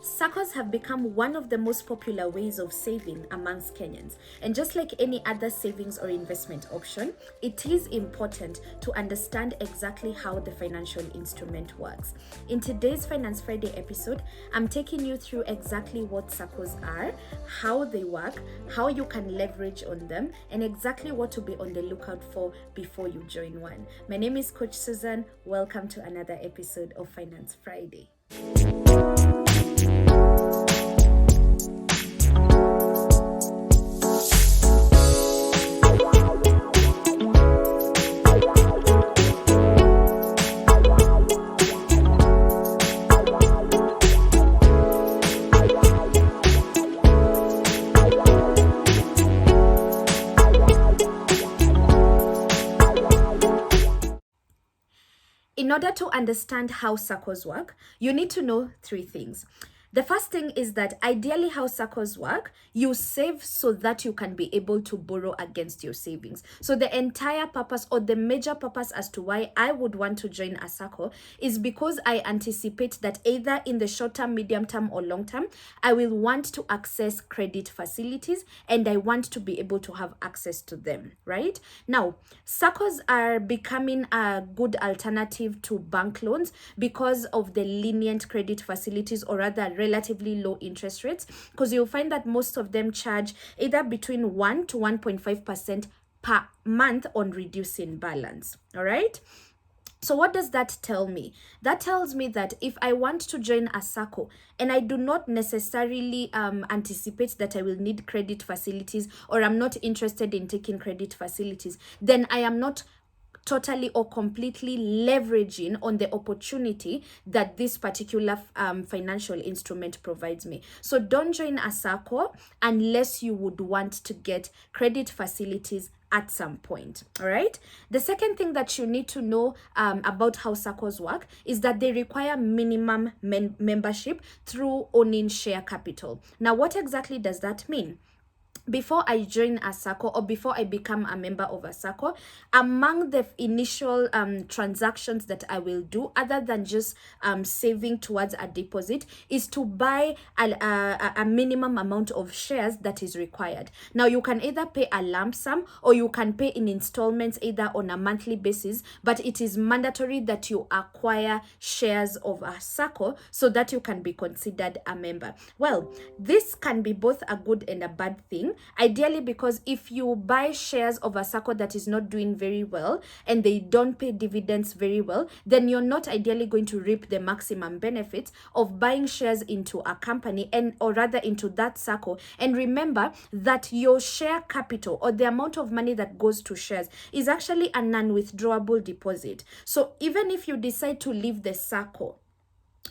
SACCO'S have become one of the most popular ways of saving amongst Kenyans. And just like any other savings or investment option, it is important to understand exactly how the financial instrument works. In today's Finance Friday episode, I'm taking you through exactly what SACCO'S are, how they work, how you can leverage on them, and exactly what to be on the lookout for before you join one. My name is Coach Susan. Welcome to another episode of Finance Friday. In order to understand how SACCO'S work, you need to know three things. The first thing is that ideally how SACCO'S work, you save so that you can be able to borrow against your savings. So the entire purpose or the major purpose as to why I would want to join a SACCO is because I anticipate that either in the short term, medium term, or long term, I will want to access credit facilities and I want to be able to have access to them, right? Now, SACCO'S are becoming a good alternative to bank loans because of the lenient credit facilities, or rather relatively low interest rates, because you'll find that most of them charge either between 1 to 1.5% per month on reducing balance. All right. So what does that tell me? That tells me that if I want to join a SACCO and I do not necessarily anticipate that I will need credit facilities, or I'm not interested in taking credit facilities, then I am not totally or completely leveraging on the opportunity that this particular financial instrument provides me. So don't join a SACCO unless you would want to get credit facilities at some point. All right. The second thing that you need to know about how SACCO'S work is that they require minimum membership through owning share capital. Now, what exactly does that mean? Before I join a SACCO, or before I become a member of a SACCO, among the initial transactions that I will do, other than just saving towards a deposit, is to buy a minimum amount of shares that is required. Now, you can either pay a lump sum or you can pay in installments, either on a monthly basis, but it is mandatory that you acquire shares of a SACCO so that you can be considered a member. Well, this can be both a good and a bad thing. Ideally, because if you buy shares of a SACCO that is not doing very well and they don't pay dividends very well, then you're not ideally going to reap the maximum benefits of buying shares into a company, and or rather into that SACCO. And remember that your share capital, or the amount of money that goes to shares, is actually a non-withdrawable deposit. So even if you decide to leave the SACCO,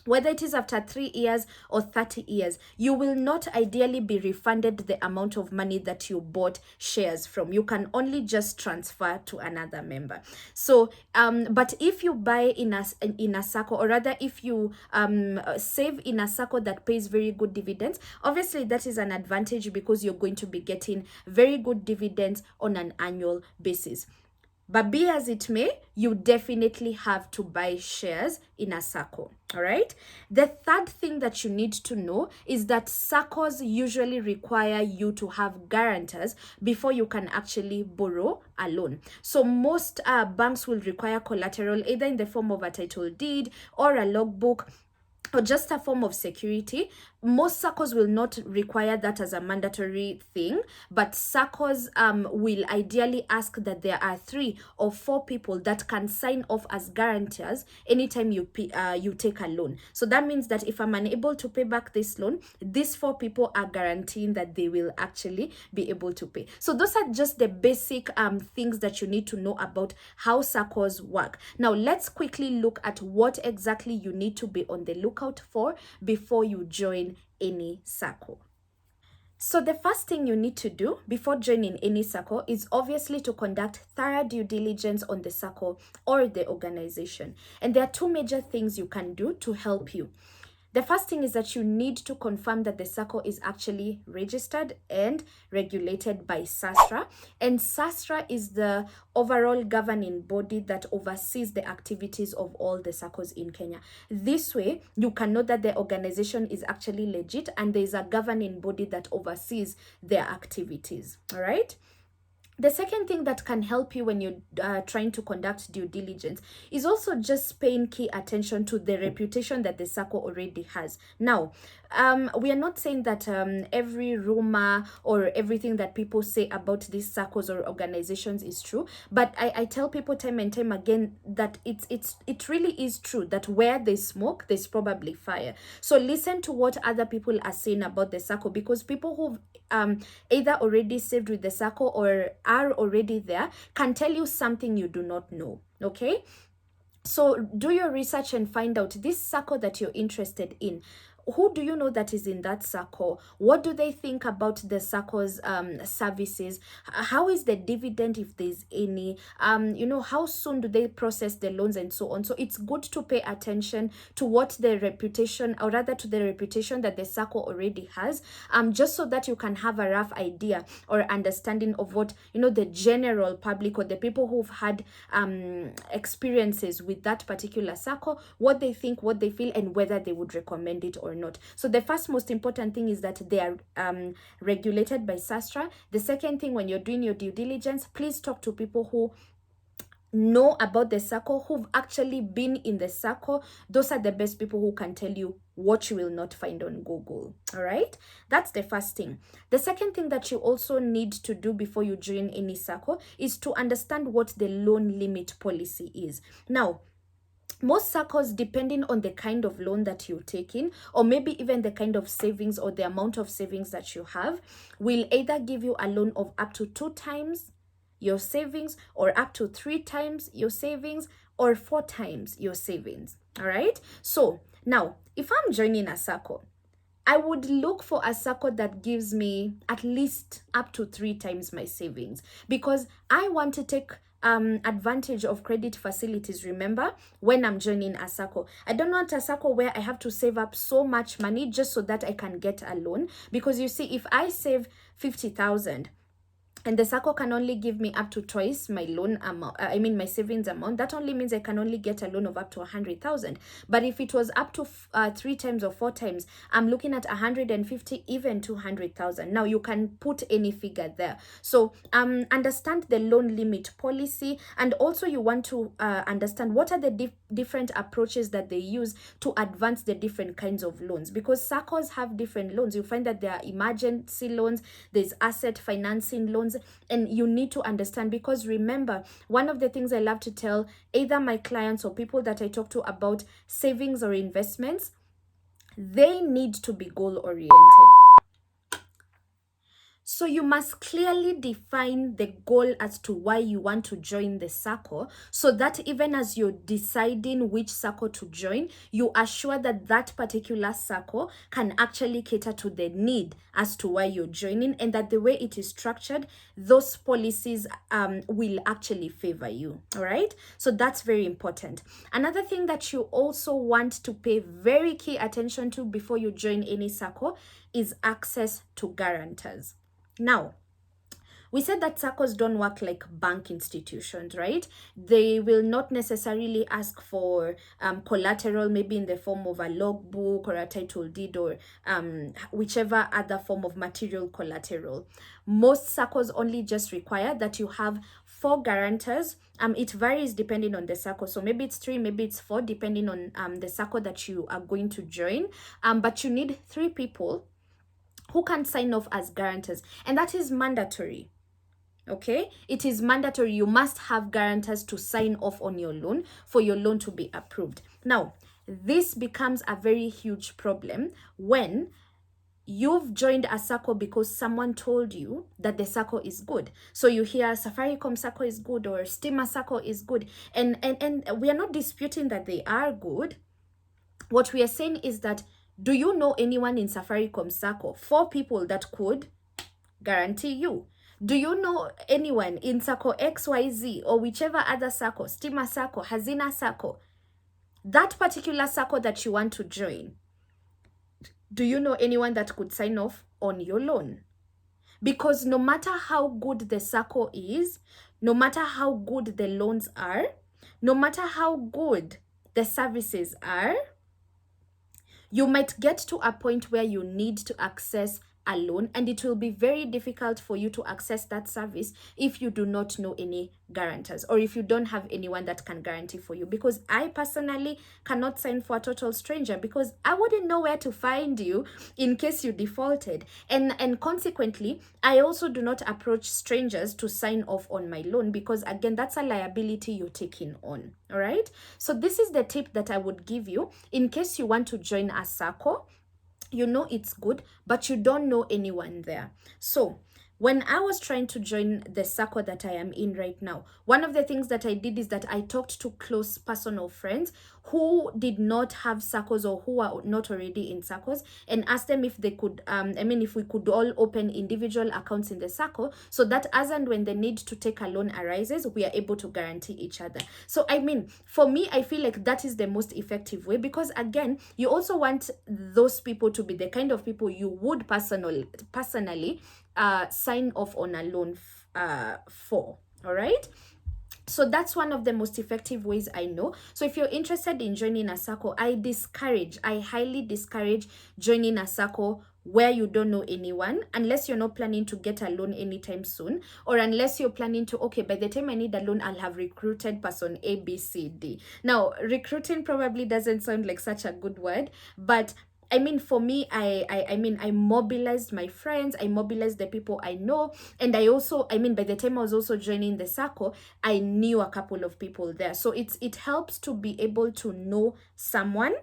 whether it is after 3 years or 30 years, you will not ideally be refunded the amount of money that you bought shares from. You can only just transfer to another member. So, but if you buy in a SACCO, or rather if you save in a SACCO that pays very good dividends, obviously that is an advantage because you're going to be getting very good dividends on an annual basis. But be as it may, you definitely have to buy shares in a SACCO. All right. The third thing that you need to know is that SACCO'S usually require you to have guarantors before you can actually borrow a loan. So most banks will require collateral, either in the form of a title deed or a logbook, or just a form of security. Most SACCO'S will not require that as a mandatory thing, but SACCO'S will ideally ask that there are 3 or 4 people that can sign off as guarantors anytime you take a loan. So that means that if I'm unable to pay back this loan, these 4 people are guaranteeing that they will actually be able to pay. So those are just the basic things that you need to know about how SACCO'S work. Now let's quickly look at what exactly you need to be on the lookout for before you join any SACCO. So the first thing you need to do before joining any SACCO is obviously to conduct thorough due diligence on the SACCO or the organization. And there are 2 major things you can do to help you. The first thing is that you need to confirm that the SACCO is actually registered and regulated by SASTRA. And SASTRA is the overall governing body that oversees the activities of all the SACCOs in Kenya. This way, you can know that the organization is actually legit and there is a governing body that oversees their activities. All right. The second thing that can help you when you're trying to conduct due diligence is also just paying key attention to the reputation that the SACCO already has. Now, we are not saying that every rumor or everything that people say about these SACCOs or organizations is true, but I tell people time and time again that it really is true that where there's smoke, there's probably fire. So listen to what other people are saying about the SACCO, because people who've either already saved with the SACCO or are already there can tell you something you do not know. Okay, so do your research and find out this SACCO that you're interested in. Who do you know that is in that SACCO? What do they think about the SACCO's services? How is the dividend, if there's any? You know, how soon do they process the loans and so on? So it's good to pay attention to what the reputation, or rather to the reputation that the SACCO already has, just so that you can have a rough idea or understanding of what, you know, the general public or the people who've had experiences with that particular SACCO, what they think, what they feel, and whether they would recommend it or not. So the first most important thing is that they are regulated by SASTRA. The second thing, when you're doing your due diligence, please talk to people who know about the SACCO, who've actually been in the SACCO. Those are the best people who can tell you what you will not find on Google. All right, that's the first thing. The second thing that you also need to do before you join any SACCO is to understand what the loan limit policy is. Now, most SACCOs, depending on the kind of loan that you're taking, or maybe even the kind of savings or the amount of savings that you have, will either give you a loan of up to 2 times your savings, or up to 3 times your savings, or 4 times your savings. All right. So now, if I'm joining a SACCO, I would look for a SACCO that gives me at least up to 3 times my savings, because I want to take advantage of credit facilities. Remember, when I'm joining a SACCO, I don't want a SACCO where I have to save up so much money just so that I can get a loan. Because you see, if I save 50,000 and the SACCO can only give me up to twice my loan amount, my savings amount, that only means I can only get a loan of up to 100,000. But if it was up to 3 times or 4 times, I'm looking at 150, even 200,000. Now you can put any figure there. So understand the loan limit policy, and also you want to understand what are the different approaches that they use to advance the different kinds of loans, because SACCOs have different loans. You find that there are emergency loans, there's asset financing loans, and you need to understand, because remember, one of the things I love to tell either my clients or people that I talk to about savings or investments, they need to be goal oriented. So you must clearly define the goal as to why you want to join the SACCO, so that even as you're deciding which SACCO to join, you are sure that that particular SACCO can actually cater to the need as to why you're joining, and that the way it is structured, those policies will actually favor you. All right, so that's very important. Another thing that you also want to pay very key attention to before you join any SACCO is access to guarantors. Now, we said that SACCOs don't work like bank institutions, right? They will not necessarily ask for collateral, maybe in the form of a logbook or a title deed, or whichever other form of material collateral. Most SACCOs only just require that you have 4 guarantors. It varies depending on the SACCO. So maybe it's 3, maybe it's 4, depending on the SACCO that you are going to join. But you need 3 people who can sign off as guarantors, and that is mandatory. Okay, it is mandatory. You must have guarantors to sign off on your loan for your loan to be approved. Now, this becomes a very huge problem when you've joined a SACCO because someone told you that the SACCO is good. So you hear Safaricom SACCO is good, or Stima SACCO is good, and we are not disputing that they are good. What we are saying is that, do you know anyone in Safaricom SACCO, 4 people that could guarantee you? Do you know anyone in SACCO XYZ or whichever other SACCO, Stima SACCO, Hazina SACCO, that particular SACCO that you want to join? Do you know anyone that could sign off on your loan? Because no matter how good the SACCO is, no matter how good the loans are, no matter how good the services are, you might get to a point where you need to access a loan, and it will be very difficult for you to access that service if you do not know any guarantors, or if you don't have anyone that can guarantee for you. Because I personally cannot sign for a total stranger, because I wouldn't know where to find you in case you defaulted, and consequently I also do not approach strangers to sign off on my loan, because again, that's a liability you're taking on. All right, so this is the tip that I would give you in case you want to join a SACCO. You know it's good, but you don't know anyone there. So when I was trying to join the SACCO that I am in right now, one of the things that I did is that I talked to close personal friends who did not have SACCOs, or who are not already in SACCOs, and asked them if they could, if we could all open individual accounts in the SACCO, so that as and when the need to take a loan arises, we are able to guarantee each other. So for me, I feel like that is the most effective way, because again, you also want those people to be the kind of people you would personally sign off on a loan for. All right, so that's one of the most effective ways I know. So if you're interested in joining a SACCO, I highly discourage joining a SACCO where you don't know anyone, unless you're not planning to get a loan anytime soon, or unless you're planning to, okay, by the time I need a loan, I'll have recruited person A, B, C, D. Now, recruiting probably doesn't sound like such a good word, but for me, I mobilized my friends, I mobilized the people I know, and I also, by the time I was also joining the SACCO, I knew a couple of people there. So it helps to be able to know someone,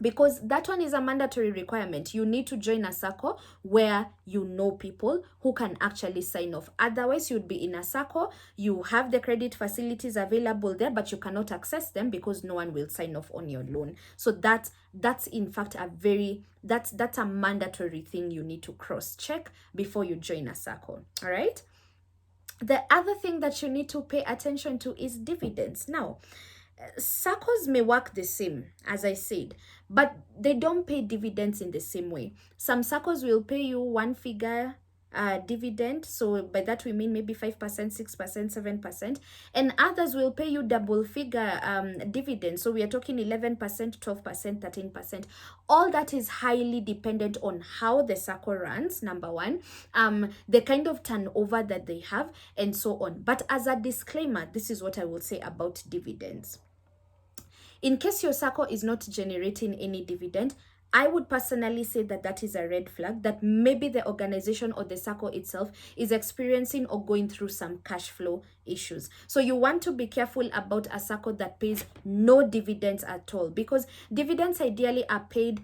because that one is a mandatory requirement. You need to join a SACCO where you know people who can actually sign off. Otherwise, you'd be in a SACCO, you have the credit facilities available there, but you cannot access them because no one will sign off on your loan. So that's in fact that's a mandatory thing you need to cross-check before you join a SACCO. All right. The other thing that you need to pay attention to is dividends. Now, SACCOs may work the same, as I said, but they don't pay dividends in the same way. Some SACCOs will pay you one figure dividend, so by that we mean maybe 5%, 6%, 7%, and others will pay you double figure dividend, so we are talking 11%, 12%, 13%. All that is highly dependent on how the SACCO runs, number one, the kind of turnover that they have, and so on. But as a disclaimer, this is what I will say about dividends. In case your SACCO is not generating any dividend, I would personally say that that is a red flag, that maybe the organization or the SACCO itself is experiencing or going through some cash flow issues. So you want to be careful about a SACCO that pays no dividends at all, because dividends ideally are paid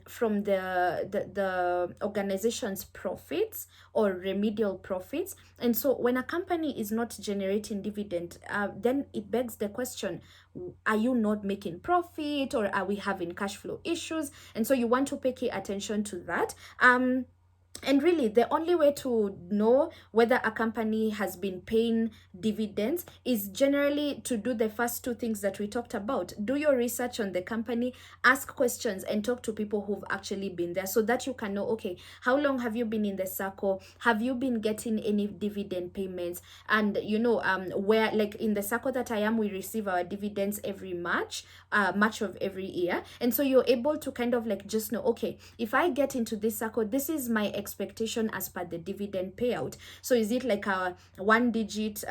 from the organization's profits or remedial profits. And so when a company is not generating dividend, then it begs the question, are you not making profit, or are we having cash flow issues? And so you want to pay key attention to that. And really, the only way to know whether a company has been paying dividends is generally to do the first two things that we talked about. Do your research on the company, ask questions, and talk to people who've actually been there, so that you can know, okay, how long have you been in the SACCO? Have you been getting any dividend payments? And where, like in the SACCO that I am, we receive our dividends every March of every year. And so you're able to kind of like just know, okay, if I get into this SACCO, this is my expectation as per the dividend payout. So is it like a one-digit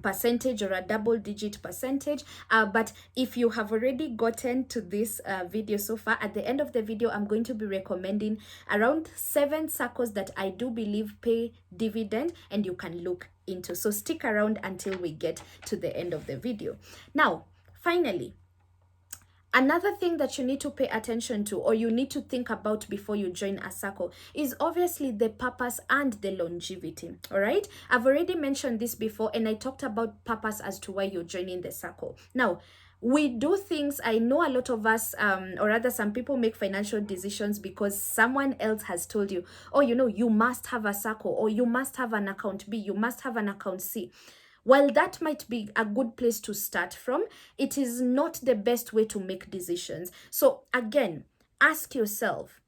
percentage or a double-digit percentage? But if you have already gotten to this video so far, at the end of the video, I'm going to be recommending around 7 SACCOs that I do believe pay dividend, and you can look into. So stick around until we get to the end of the video. Now, finally, another thing that you need to pay attention to, or you need to think about before you join a SACCO, is obviously the purpose and the longevity. All right, I've already mentioned this before, and I talked about purpose as to why you're joining the SACCO. Now, we do things, I know a lot of us, or rather some people make financial decisions because someone else has told you, oh, you must have a SACCO, or you must have an account B, you must have an account C. While that might be a good place to start from, it is not the best way to make decisions. So again, ask yourself,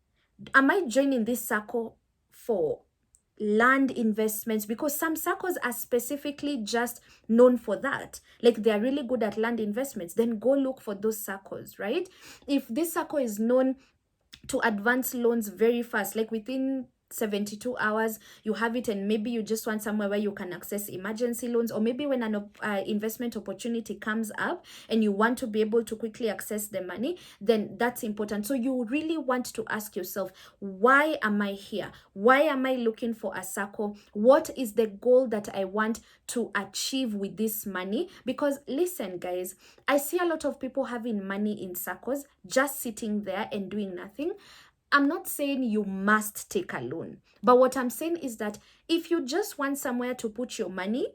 am I joining this SACCO for land investments? Because some SACCOs are specifically just known for that, like they are really good at land investments. Then go look for those SACCOs, right? If this SACCO is known to advance loans very fast, like within 72 hours you have it, and maybe you just want somewhere where you can access emergency loans, or maybe when an investment opportunity comes up and you want to be able to quickly access the money, then that's important. So you really want to ask yourself, why am I here? Why am I looking for a SACCO? What is the goal that I want to achieve with this money? Because listen guys, I see a lot of people having money in SACCOs just sitting there and doing nothing. I'm not saying you must take a loan, but what I'm saying is that if you just want somewhere to put your money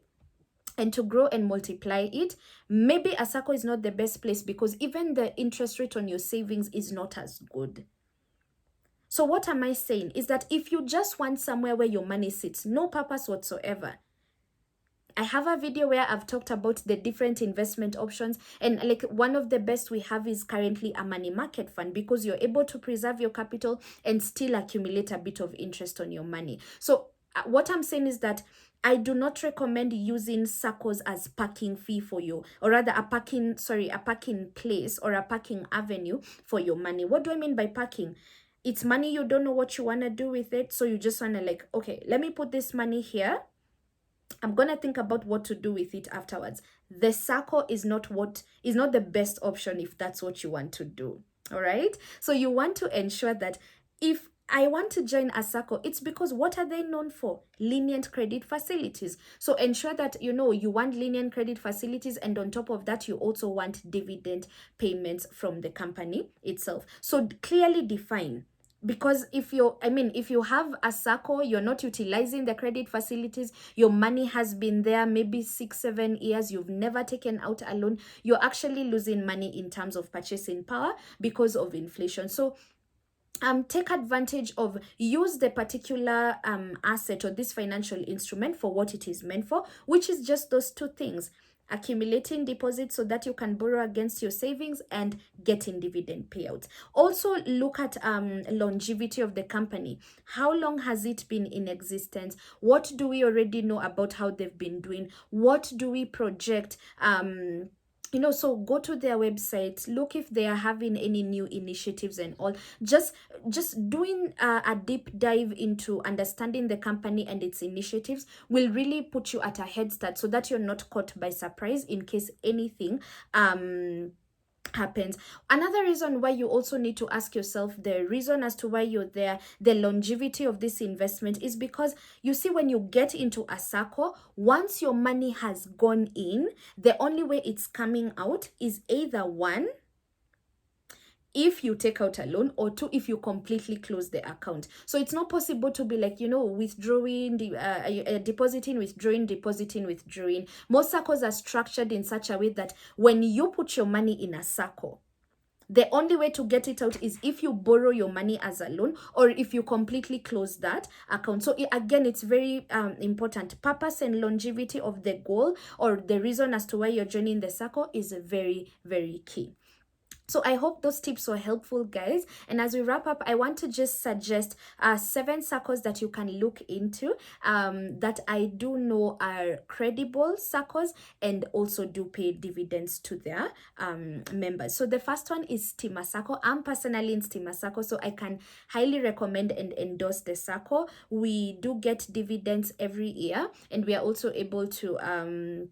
and to grow and multiply it, maybe a SACCO is not the best place, because even the interest rate on your savings is not as good. So what am I saying is that if you just want somewhere where your money sits, no purpose whatsoever, I have a video where I've talked about the different investment options, and like one of the best we have is currently a money market fund, because you're able to preserve your capital and still accumulate a bit of interest on your money. So what I'm saying is that I do not recommend using SACCOs as parking fee for you, or rather a parking place or a parking avenue for your money. What do I mean by parking? It's money you don't know what you want to do with it, so you just want to like, okay, let me put this money here. I'm gonna think about what to do with it afterwards. The SACCO is not the best option if that's what you want to do. All right. So you want to ensure that if I want to join a SACCO, it's because what are they known for? Lenient credit facilities. So ensure that you want lenient credit facilities, and on top of that, you also want dividend payments from the company itself. So clearly define. Because if you have a SACCO, you're not utilizing the credit facilities, your money has been there maybe 6-7 years, you've never taken out a loan, you're actually losing money in terms of purchasing power because of inflation. So take advantage of, use the particular asset or this financial instrument for what it is meant for, which is just those two things: accumulating deposits so that you can borrow against your savings, and getting dividend payouts. Also look at longevity of the company. How long has it been in existence? What do we already know about how they've been doing? What do we project? So go to their website, look if they are having any new initiatives and all. Just doing a deep dive into understanding the company and its initiatives will really put you at a head start, so that you're not caught by surprise in case anything happens. Another reason why you also need to ask yourself the reason as to why you're there, the longevity of this investment, is because you see, when you get into a SACCO, once your money has gone in, the only way it's coming out is either one, if you take out a loan, or two, if you completely close the account. So it's not possible to be like, withdrawing, depositing, withdrawing, depositing, withdrawing. Most SACCOs are structured in such a way that when you put your money in a SACCO, the only way to get it out is if you borrow your money as a loan, or if you completely close that account. So again, it's very important. Purpose and longevity of the goal, or the reason as to why you're joining the SACCO, is very, very key. So I hope those tips were helpful, guys. And as we wrap up, I want to just suggest 7 SACCOs that you can look into that I do know are credible SACCOs and also do pay dividends to their members. So the first one is Stima SACCO. I'm personally in Stima SACCO, so I can highly recommend and endorse the SACCO. We do get dividends every year, and we are also able to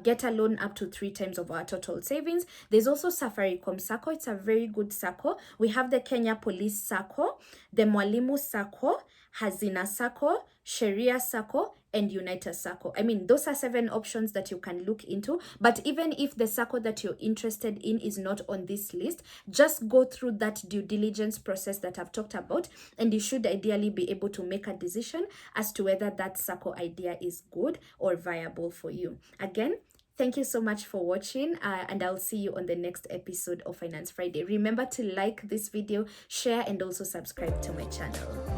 get a loan up to 3 times of our total savings. There's also Safaricom SACCO. It's a very good SACCO. We have the Kenya Police SACCO, the Mwalimu SACCO, Hazina SACCO, Sheria SACCO, and United SACCO. I mean, those are 7 options that you can look into. But even if the SACCO that you're interested in is not on this list, just go through that due diligence process that I've talked about, and you should ideally be able to make a decision as to whether that SACCO idea is good or viable for you. Again, thank you so much for watching, and I'll see you on the next episode of Finance Friday. Remember to like this video, share, and also subscribe to my channel.